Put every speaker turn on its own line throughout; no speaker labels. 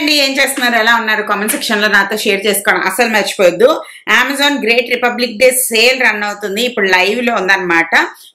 అండి ఏం చేస్తున్నారు ఎలా ఉన్నారు కామెంట్ సెక్షన్ లో నాతో షేర్ చేసుకోవడం అసలు మర్చిపోవద్దు. Amazon great republic day sale run అవుతుంది, ఇప్పుడు లైవ్ లో ఉందన్నమాట.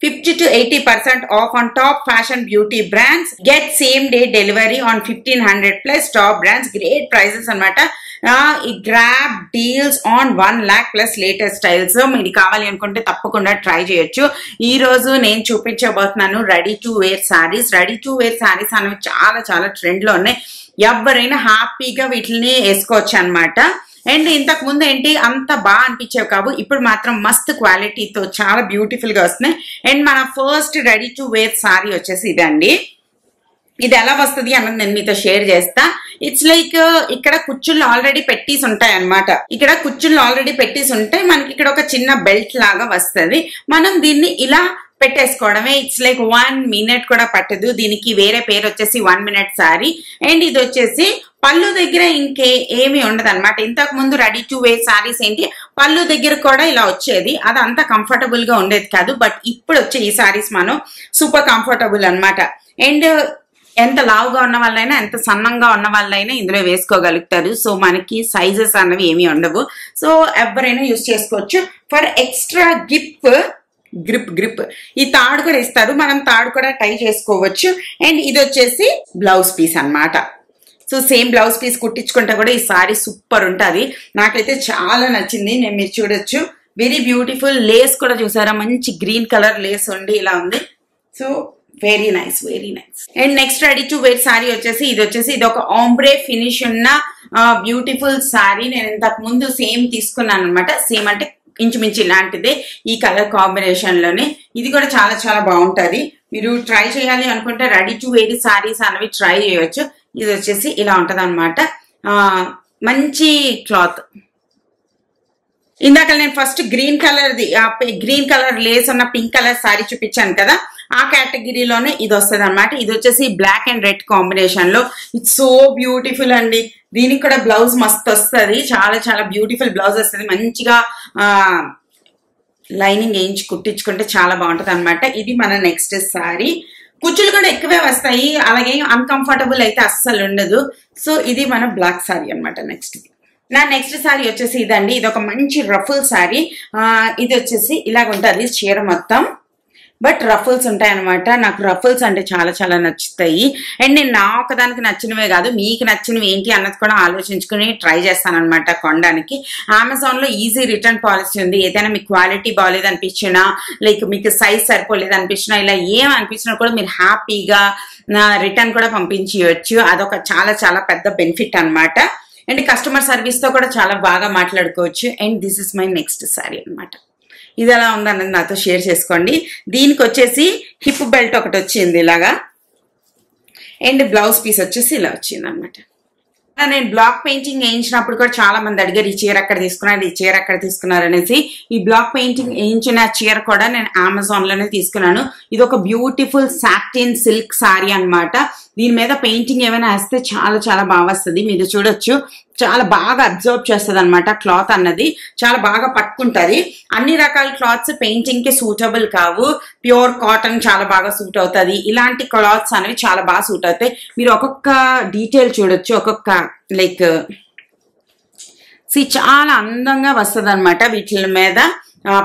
50 to 80% off on top fashion beauty brands. Get same day delivery on 1500 plus top brands. Great prizes అనమాట. ఈ grab deals on 1 lakh plus latest styles. మీరు కావాలి అనుకుంటే తప్పకుండా ట్రై చేయొచ్చు. ఈ రోజు నేను చూపించబోతున్నాను ready to wear saris. Ready to wear saris అనేవి చాలా చాలా ట్రెండ్ లో ఉన్నాయి. ఎవరైనా హ్యాపీగా వీటిని వేసుకోవచ్చు అనమాట. అండ్ ఇంతకు ముందు ఏంటి అంత బాగా అనిపించేవి కావు, ఇప్పుడు మాత్రం మస్త్ క్వాలిటీతో చాలా బ్యూటిఫుల్ గా వస్తున్నాయి. అండ్ మన first ready to wear sari వచ్చేసి ఇదండి. ఇది ఎలా వస్తుంది అన్నది నేను మీతో షేర్ చేస్తా. ఇట్స్ లైక్ ఇక్కడ కుచ్చుళ్ళు ఆల్రెడీ పెట్టేసి ఉంటాయి అనమాట. ఇక్కడ కుచ్చుళ్ళు ఆల్రెడీ పెట్టేసి ఉంటాయి. మనకి ఇక్కడ ఒక చిన్న బెల్ట్ లాగా వస్తుంది. మనం దీన్ని ఇలా పెట్టేసుకోవడమే. ఇట్స్ లైక్ 1 minute కూడా పట్టదు. దీనికి వేరే పేరు వచ్చేసి 1 minute సారీ. అండ్ ఇది వచ్చేసి పళ్ళు దగ్గర ఇంకే ఏమి ఉండదు అనమాట. ఇంతకు ముందు రెడీ టు వేర్ సారీస్ ఏంటి పళ్ళు దగ్గర కూడా ఇలా వచ్చేది, అది అంత కంఫర్టబుల్ గా ఉండేది కాదు. బట్ ఇప్పుడు వచ్చే ఈ సారీస్ మనం సూపర్ కంఫర్టబుల్ అనమాట. అండ్ ఎంత లావుగా ఉన్న వాళ్ళైనా ఎంత సన్నంగా ఉన్న వాళ్ళైనా ఇందులో వేసుకోగలుగుతారు. సో మనకి సైజెస్ అన్నవి ఏమి ఉండవు. సో ఎవరైనా యూజ్ చేసుకోవచ్చు. ఫర్ ఎక్స్ట్రా గ్రిప్ ఈ తాడు కూడా ఇస్తారు, మనం తాడు కూడా టై చేసుకోవచ్చు. అండ్ ఇది వచ్చేసి బ్లౌజ్ పీస్ అన్నమాట. సో సేమ్ బ్లౌజ్ పీస్ కుట్టించుకుంటే కూడా ఈ సారీ సూపర్ ఉంటుంది. నాకైతే చాలా నచ్చింది. మీరు చూడొచ్చు వెరీ బ్యూటిఫుల్. లేస్ కూడా చూసారా, మంచి గ్రీన్ కలర్ లేస్ ఉండి ఇలా ఉంది. So very nice, very nice. And next ready to wear sari వచ్చేసి ఇది ఒక ఆంబ్రే ఫినిష్ ఉన్న బ్యూటిఫుల్ సారీ. నేను ఇంతకు ముందు సేమ్ తీసుకున్నాను అనమాట. సేమ్ అంటే ఇంచుమించి ఇలాంటిదే ఈ కలర్ కాంబినేషన్ లోనే. ఇది కూడా చాలా చాలా బాగుంటది. మీరు ట్రై చేయాలి అనుకుంటే రెడీ టు వేర్ సారీస్ అనేవి ట్రై చేయవచ్చు. ఇది వచ్చేసి ఇలా ఉంటది అనమాట. మంచి క్లాత్. ఇందాక నేను ఫస్ట్ గ్రీన్ కలర్ లేస్ ఉన్న పింక్ కలర్ సారీ చూపించాను కదా, ఆ కేటగిరీలోనే ఇది వస్తుంది అనమాట. ఇది వచ్చేసి బ్లాక్ అండ్ రెడ్ కాంబినేషన్ లో. ఇట్స్ సో బ్యూటిఫుల్ అండి. దీనికి కూడా బ్లౌజ్ మస్త్ వస్తుంది, చాలా చాలా బ్యూటిఫుల్ బ్లౌజ్ వస్తుంది. మంచిగా లైనింగ్ వేయించి కుట్టించుకుంటే చాలా బాగుంటది అనమాట. ఇది మన నెక్స్ట్ సారీ. కుచ్చులు కూడా ఎక్కువే వస్తాయి, అలాగే అన్కంఫర్టబుల్ అయితే అస్సలు ఉండదు. సో ఇది మన బ్లాక్ సారీ అనమాట. నెక్స్ట్ సారీ వచ్చేసి ఇదండి. ఇది ఒక మంచి రఫుల్ సారీ. ఇది వచ్చేసి ఇలాగ ఉంటుంది చీర మొత్తం, బట్ రఫుల్స్ ఉంటాయి అనమాట. నాకు రఫుల్స్ అంటే చాలా చాలా నచ్చుతాయి. అండ్ నేను నా ఒకదానికి నచ్చినవే కాదు, మీకు నచ్చినవి ఏంటి అన్నది కూడా ఆలోచించుకుని ట్రై చేస్తాను అనమాట కొనడానికి. అమెజాన్ లో ఈజీ రిటర్న్ పాలసీ ఉంది. ఏదైనా మీకు క్వాలిటీ బాగాలేదు అనిపించినా, లైక్ మీకు సైజ్ సరిపోలేదు అనిపించినా, ఇలా ఏం అనిపించినా కూడా మీరు హ్యాపీగా రిటర్న్ కూడా పంపించవచ్చు. అదొక చాలా చాలా పెద్ద బెనిఫిట్ అనమాట. అండ్ కస్టమర్ సర్వీస్ తో కూడా చాలా బాగా మాట్లాడుకోవచ్చు. And this is my next sorry అనమాట. ఇది ఎలా ఉందన్నది నాతో షేర్ చేసుకోండి. దీనికి వచ్చేసి హిప్ బెల్ట్ ఒకటి వచ్చింది ఇలాగా. అండ్ బ్లౌజ్ పీస్ వచ్చేసి ఇలా వచ్చింది అనమాట. నేను బ్లాక్ పెయింటింగ్ వేయించినప్పుడు కూడా చాలా మంది అడిగారు ఈ చీర ఎక్కడ తీసుకున్నారు, ఈ చీర ఎక్కడ తీసుకున్నారు అనేసి. ఈ బ్లాక్ పెయింటింగ్ వేయించిన చీర కూడా నేను అమెజాన్ లోనే తీసుకున్నాను. ఇది ఒక బ్యూటిఫుల్ సాటిన్ సిల్క్ సారీ అనమాట. దీని మీద పెయింటింగ్ ఏమైనా వేస్తే చాలా చాలా బాగా వస్తుంది. మీరు చూడొచ్చు, చాలా బాగా అబ్జర్వ్ చేస్తుంది అనమాట. క్లాత్ అన్నది చాలా బాగా పట్టుకుంటది. అన్ని రకాల క్లాత్స్ పెయింటింగ్ కి సూటబుల్ కావు. ప్యూర్ కాటన్ చాలా బాగా సూట్ అవుతుంది. ఇలాంటి క్లాత్స్ అనేవి చాలా బాగా సూట్ అవుతాయి. మీరు ఒక్కొక్క డీటెయిల్ చూడొచ్చు, ఒక్కొక్క లైక్ చాలా అందంగా వస్తుంది అనమాట వీటి మీద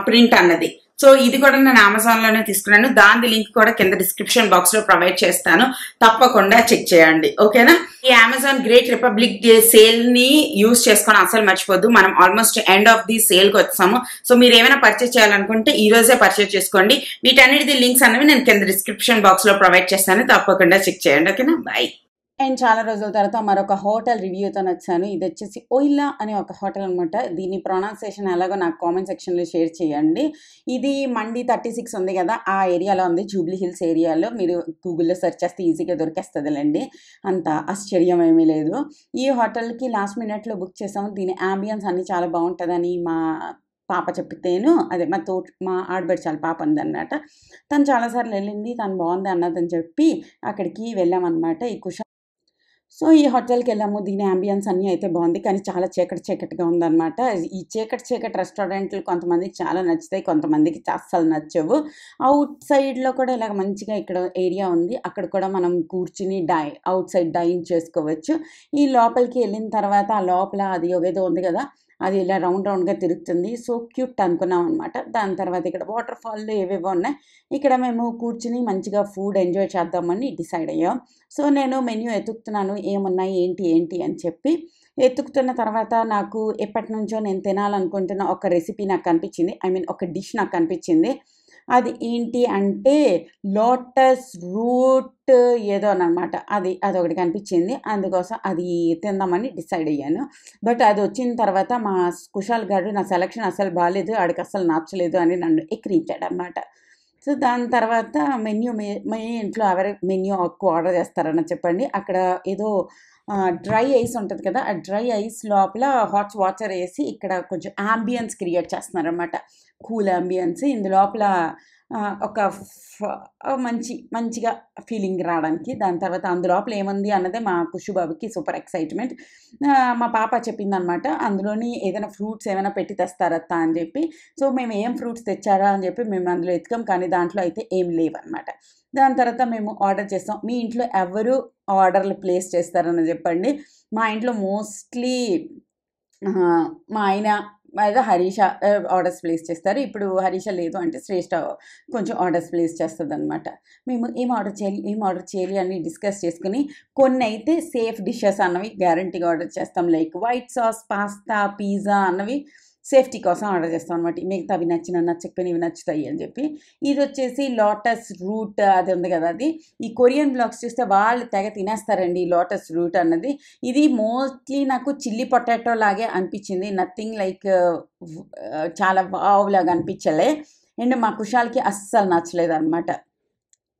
ప్రింట్ అన్నది. సో ఇది కూడా నేను అమెజాన్ లోనే తీసుకున్నాను. దాని లింక్ కూడా కింద డిస్క్రిప్షన్ బాక్స్ లో ప్రొవైడ్ చేస్తాను, తప్పకుండా చెక్ చేయండి. ఓకేనా? ఈ Amazon great republic day sale ని యూజ్ చేసుకొని అసలు మర్చిపోద్దు. మనం almost end of the sale కి వచ్చాము. సో మీరు ఏమైనా పర్చేస్ చేయాలనుకుంటే ఈ రోజే పర్చేస్ చేసుకోండి. వీటన్నిటి లింక్స్ అనేవి నేను కింద డిస్క్రిప్షన్ బాక్స్ లో ప్రొవైడ్ చేస్తాను, తప్పకుండా చెక్ చేయండి. ఓకేనా? బాయ్.
అండ్ చాలా రోజుల తర్వాత మరొక హోటల్ రివ్యూతో వచ్చాను. ఇది వచ్చేసి ఓయిలా అనే ఒక హోటల్ అనమాట. దీని ప్రొనౌన్సియేషన్ ఎలాగో నాకు కామెంట్ సెక్షన్లో షేర్ చేయండి. ఇది మండి 36 ఉంది కదా, ఆ ఏరియాలో ఉంది, జూబ్లీ హిల్స్ ఏరియాలో. మీరు గూగుల్లో సెర్చ్ చేస్తే ఈజీగా దొరికేస్తుందిలేండి, అంత ఆశ్చర్యం ఏమీ లేదు. ఈ హోటల్కి లాస్ట్ మినిట్లో బుక్ చేసాము. దీని అంబియన్స్ అన్నీ చాలా బాగుంటుందని మా పాప చెప్పితేను, అదే మా ఆడబడి చాలా పాప ఉందన్నమాట. తను చాలాసార్లు వెళ్ళింది, తను బాగుంది అన్నదని చెప్పి అక్కడికి వెళ్ళామన్నమాట. ఈ సో ఈ హోటల్‌కెళ్ళాము. దీని యాంబియన్స్ అన్నీ అయితే బావుంది. కానీ చాలా చీకటిగా ఉందనమాట. ఈ చీకటి రెస్టారెంట్లు కొంతమందికి చాలా నచ్చుతాయి. కొంతమందికి అస్సలు నచ్చవు. ఔట్ సైడ్‌లో కూడా ఇలాగ మంచిగా ఇక్కడ ఏరియా ఉంది. అక్కడ కూడా మనం కూర్చుని ఔట్ సైడ్ డైన్ చేసుకోవచ్చు. ఈ లోపలికి ఎళ్ళిన తర్వాత ఆ లోపల అది ఏదో ఉంది గదా! అది ఇలా రౌండ్‌గా తిరుగుతుంది. సో క్యూట్ అనుకున్నామనమాట. దాని తర్వాత ఇక్కడ వాటర్ ఫాల్‌లు ఏవేవో ఉన్నాయి. ఇక్కడ మేము కూర్చుని మంచిగా ఫుడ్ ఎంజాయ్ చేద్దామని డిసైడ్ అయ్యాం. సో నేను మెన్యూ ఎతుకుతున్నాను. ఏమున్నాయి ఏంటి అని చెప్పి. ఎతుకుతున్న తర్వాత నాకు ఎప్పటినుంచో నేను తినాలనుకుంటున్న ఒక రెసిపీ నాకు కనిపించింది. ఒక డిష్ నాకు కనిపించింది. అది ఏంటి అంటే లోటస్ రూట్ ఏదోననమాట. అదొకటి కనిపించింది. అందుకోసం అది తిందామని డిసైడ్ అయ్యాను. బట్ అది వచ్చిన తర్వాత మా కుషాల్ గాడు నా సెలక్షన్ అస్సలు బాలేదు. ఆడికి అస్సలు నచ్చలేదు అని నన్ను ఎక్కిరించాడనమాట. సో దాని తర్వాత మీ ఇంట్లో ఎవరు మెన్యూ ఎక్కువ ఆర్డర్ చేస్తారని చెప్పండి. అక్కడ ఏదో డ్రై ఐస్ ఉంటది కదా! ఆ డ్రై ఐస్ లోపల హాట్ వాటర్ ఏసి ఇక్కడ కొంచెం యాంబియన్స్ క్రియేట్ చేస్తున్నారనమాట. Cool ambience. ఇందులోపల ఒక మంచిగా ఫీలింగ్ రావడానికి. దాని తర్వాత అందులోపల ఏముంది అన్నదే మా కుషు బాబుకి సూపర్ ఎక్సైట్‌మెంట్. మా పాప చెప్పిందనమాట. అందులోని ఏదైనా ఫ్రూట్స్ ఏమైనా పెట్టి తెస్తారత్తా అని చెప్పి. సో మేము ఏం ఫ్రూట్స్ తెచ్చారా అని చెప్పి మేము అందులో ఎతికాం. కానీ దాంట్లో అయితే ఏం లేవనమాట. దాని తర్వాత మేము ఆర్డర్ చేసాం. మీ ఇంట్లో ఎవరు ఆర్డర్‌లు ప్లేస్ చేస్తారని చెప్పండి. మా ఇంట్లో మోస్ట్‌లీ మా ఆయన లేదా హరీష ఆర్డర్స్ ప్లేస్ చేస్తారు. ఇప్పుడు హరీష లేదు అంటే శ్రేష్ఠ కొంచెం ఆర్డర్స్ ప్లేస్ చేస్తదనమాట. మేము ఏం ఆర్డర్ చేయాలి అని డిస్కస్ చేసుకొని కొన్నైతే సేఫ్ డిషెస్ అన్నవి గ్యారంటీగా ఆర్డర్ చేస్తాం. Like white sauce, pasta, pizza అన్నవి సేఫ్టీ కోసం ఆర్డర్ చేస్తాం అనమాట. మిగతావి నచ్చకపోయినా ఇవి నచ్చుతాయి అని చెప్పి. ఇదొచ్చేసి లోటస్ రూట్ అది ఉంది కదా! అది. ఈ కొరియన్ బ్లాగ్స్ చూస్తే వాళ్ళు తెగ తినేస్తారండి ఈ లోటస్ రూట్ అన్నది. ఇది మోస్ట్‌లీ నాకు చిల్లీ పొటాటో లాగే అనిపించింది. నథింగ్ లైక్ చాలా వావ్ లాగా అనిపించలే. అండ్ మా కుషాల్‌కి అస్సలు నచ్చలేదనమాట.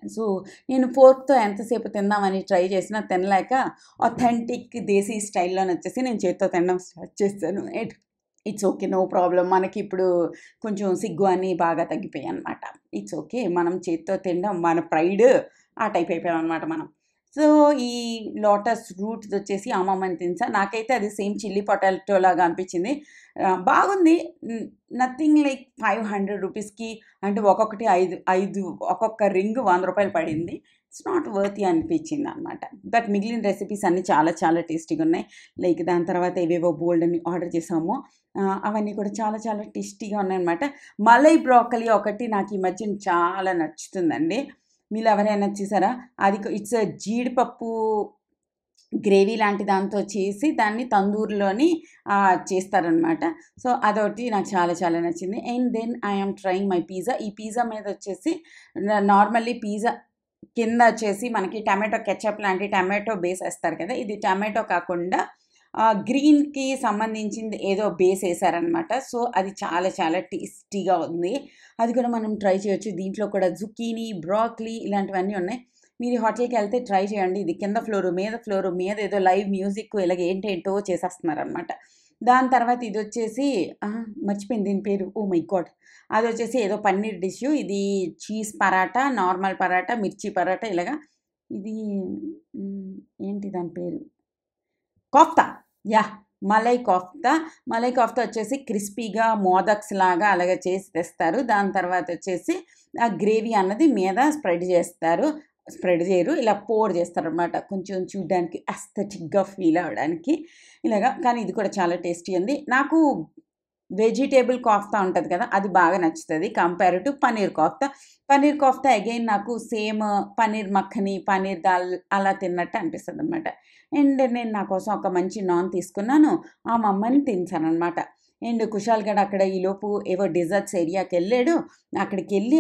సో నేను ఫోర్క్‌తో ఎంతసేపు తిందామని ట్రై చేసినా తినలేక ఆథెంటిక్ దేశీ స్టైల్‌లోనొచ్చేసి నేను చేత్తో తినడం స్టార్ట్ చేశాను. It's okay. No problem. మనకిప్పుడు కొంచెం సిగ్గు అని బాగా తగ్గిపోయాయనమాట. It's okay. మనం చేత్తో తినడం మన ప్రైడ్ ఆ టైప్ అయిపోయామనమాట మనం. సో ఈ లోటస్ రూట్‌దొచ్చేసి అమ్మమ్మని తినేసా. నాకైతే అది సేమ్ చిల్లీ పొటాటో లాగా అనిపించింది. బాగుంది. నథింగ్ లైక్ 500 రూపీస్‌కి అంటే ఒక్కొక్కటి 5 ఒక్కొక్క రింగ్ రూ. 100 పడింది. ఇట్స్ నాట్ వర్తీ అనిపించిందనమాట. బట్ మిగిలిన రెసిపీస్ అన్నీ చాలా టేస్టీగా ఉన్నాయి. లైక్ దాని తర్వాత ఏవేవో బోలెడన్ని ఆర్డర్ చేసాము. అవన్నీ కూడా చాలా టేస్టీగా ఉన్నాయన్నమాట. మలై బ్రోకలీ ఒకటి నాకు ఈ మధ్యన చాలా నచ్చుతుందండి. మీలో ఎవరైనా చూసారా? అది ఇట్స్ జీడిపప్పు గ్రేవీ లాంటి దాంతో చేసి దాన్ని తందూరిలోని చేస్తారనమాట. సో అదొకటి నాకు చాలా నచ్చింది. And then I am trying my pizza. ఈ పిజ్జా మీద వచ్చేసి నార్మల్లీ పిజ్జా కింద వచ్చేసి మనకి టమాటో కెచప్ లాంటి టమాటో బేస్ ఏస్తారు కదా! ఇది టమాటో కాకుండా గ్రీన్‌కి సంబంధించింది ఏదో బేస్ ఏసారనమాట. సో అది చాలా టేస్టీగా ఉంది. అది కూడా మనం ట్రై చేయొచ్చు. దీంట్లో కూడా జుకీనీ, బ్రోకలీ ఇలాంటివన్నీ ఉన్నాయి. మీరు హోటల్‌కెళ్తే ట్రై చేయండి. ఇది కింద ఫ్లోరు, మీద ఏదో లైవ్ మ్యూజిక్ ఇలాగ ఏంటేంటో చేసేస్తున్నారనమాట. దాని తర్వాత ఇదొచ్చేసి మర్చిపోయాను దీని పేరు. Oh my God! అదొచ్చేసి ఏదో పన్నీర్ డిష్షు. ఇది చీజ్ పరాటా, నార్మల్ పరాటా, మిర్చి పరాటా ఇలాగా. ఇది ఏంటి దాని పేరు? కోఫ్తా. యాహ్! మలై కోఫ్తా. మలై కోఫ్తా వచ్చేసి క్రిస్పీగా మోదక్స్ లాగా అలాగే చేసి తెస్తారు. దాని తర్వాత వచ్చేసి ఆ గ్రేవీ అన్నది మీద స్ప్రెడ్ చేస్తారు. స్ప్రెడ్ చేయరు. ఇలా పోర్ చేస్తారనమాట. కొంచెం చూడ్డానికి అస్థెటిక్‌గా ఫీల్ అవ్వడానికి ఇలాగా. కానీ ఇది కూడా చాలా టేస్టీ ఉంది. నాకు వెజిటేబుల్ కోఫ్తా ఉంటది కదా! అది బాగా నచ్చుతది compare to paneer kofta. Paneer kofta again నాకు సేమ్ పన్నీర్ మఖని, పన్నీర్ దాల్ అలా తిన్నట్టు అనిపిస్తదనమాట. అండ్ నేను నా కోసం ఒక మంచి నాన్ తీసుకున్నాను. ఆ మమ్మని తినేసాననమాట. అండ్ కుషాల్ గడు అక్కడ ఈలోపు ఏవో డెజర్ట్స్ ఏరియాకెళ్ళాడు. అక్కడికెళ్ళి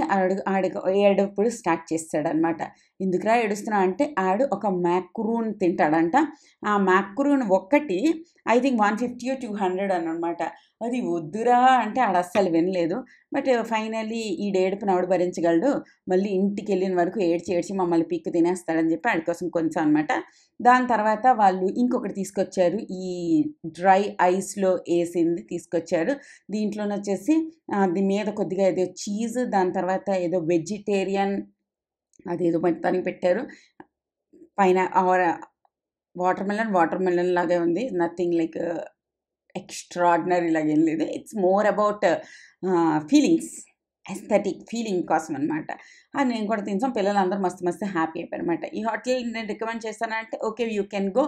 ఆడికి ఏడుపుడు స్టార్ట్ చేసాడనమాట. ఎందుకురా ఏడుస్తున్నావు అంటే ఆడు ఒక మాక్రూన్ తింటాడంట. ఆ మాక్రూన్ ఒక్కటి ఐ థింక్ 150 200 అనమాట. అది వద్దురా అంటే ఆడస్సలు వినలేదు. బట్ ఫైనల్లీ ఈడేడుపుని ఎవడు భరించగలడు. మళ్ళీ ఇంటికెళ్ళిన వరకు ఏడ్చి మమ్మల్ని పీక్కు తినేస్తాడని చెప్పి ఆడి కోసం కొంచెం అనమాట. దాని తర్వాత వాళ్ళు ఇంకొకటి తీసుకొచ్చారు. ఈ డ్రై ఐస్‌లో ఏసింది తీసుకొచ్చారు. దీంట్లోనొచ్చేసి దీని మీద కొద్దిగా ఏదో చీజ్, దాని తర్వాత ఏదో వెజిటేరియన్ అదేదో మొత్తానికి పెట్టారు. పైన వాటర్ మెలన్ లాగే ఉంది. నథింగ్ లైక్ ఎక్స్ట్రాడినరీ లాగా ఏం లేదు. It's more about feelings, aesthetic feeling కోసం అనమాట. అది నేను కూడా తినేసాం. పిల్లలందరూ మస్తు హ్యాపీ అయిపోయారనమాట. ఈ హోటల్ నేను రికమెండ్ చేస్తానంటే ఓకే, యూ కెన్ గో.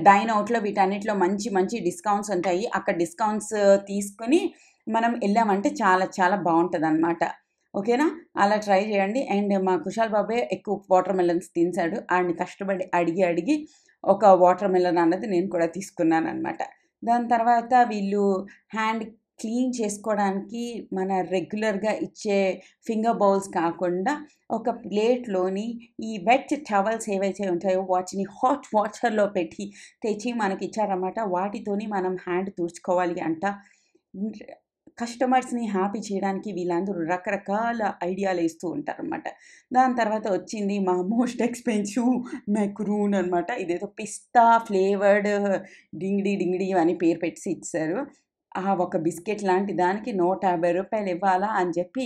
డైన్ అవుట్లో వీటన్నిటిలో మంచి డిస్కౌంట్స్ ఉంటాయి. అక్కడ డిస్కౌంట్స్ తీసుకుని మనం వెళ్ళామంటే చాలా బాగుంటుంది అనమాట. ఓకేనా, అలా ట్రై చేయండి. అండ్ మా కుశాల్ బాబాయ్ ఎక్కువ వాటర్ మెలన్స్ తినేసాడు. ఆడిని కష్టపడి అడిగి ఒక వాటర్ మెలన్ అన్నది నేను కూడా తీసుకున్నాను అనమాట. దాని తర్వాత వీళ్ళు హ్యాండ్ క్లీన్ చేసుకోవడానికి మన రెగ్యులర్గా ఇచ్చే ఫింగర్ బౌల్స్ కాకుండా ఒక ప్లేట్లోని ఈ వెట్ టవల్స్ ఏవైతే ఉంటాయో వాటిని హాట్ వాటర్లో పెట్టి తెచ్చి మనకి ఇచ్చారన్నమాట. వాటితోని మనం హ్యాండ్ తుడుచుకోవాలి అంట. కస్టమర్స్ని హ్యాపీ చేయడానికి వీళ్ళందరూ రకరకాల ఐడియాలు ఇస్తూ ఉంటారనమాట. దాని తర్వాత వచ్చింది మా మోస్ట్ ఎక్స్పెన్సివ్ మెక్రూన్ అనమాట. ఇదేదో పిస్తా ఫ్లేవర్డ్ డింగిడి అని పేరు పెట్టి ఇచ్చారు. ఒక బిస్కెట్ లాంటి దానికి 150 రూపాయలు ఇవ్వాలా అని చెప్పి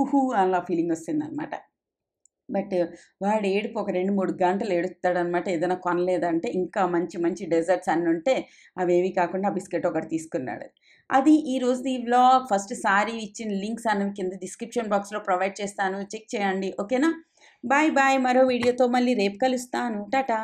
హూ అలా ఫీలింగ్ వస్తుందన్నమాట. బట్ వాడు ఏడుపు ఒక 2-3 గంటలు ఏడుస్తాడనమాట. ఏదైనా కొనలేదంటే ఇంకా మంచి డెజర్ట్స్ అన్నీ ఉంటే అవేవి కాకుండా ఆ బిస్కెట్ ఒకటి తీసుకున్నాడు. అది ఈరోజు ఈ వ్లాగ్. ఫస్ట్ సారీ ఇచ్చిన లింక్స్ అన్నవి కింద డిస్క్రిప్షన్ బాక్స్లో ప్రొవైడ్ చేస్తాను, చెక్ చేయండి. ఓకేనా, బాయ్. మరో వీడియోతో మళ్ళీ రేపు కలుస్తాను. టాటా.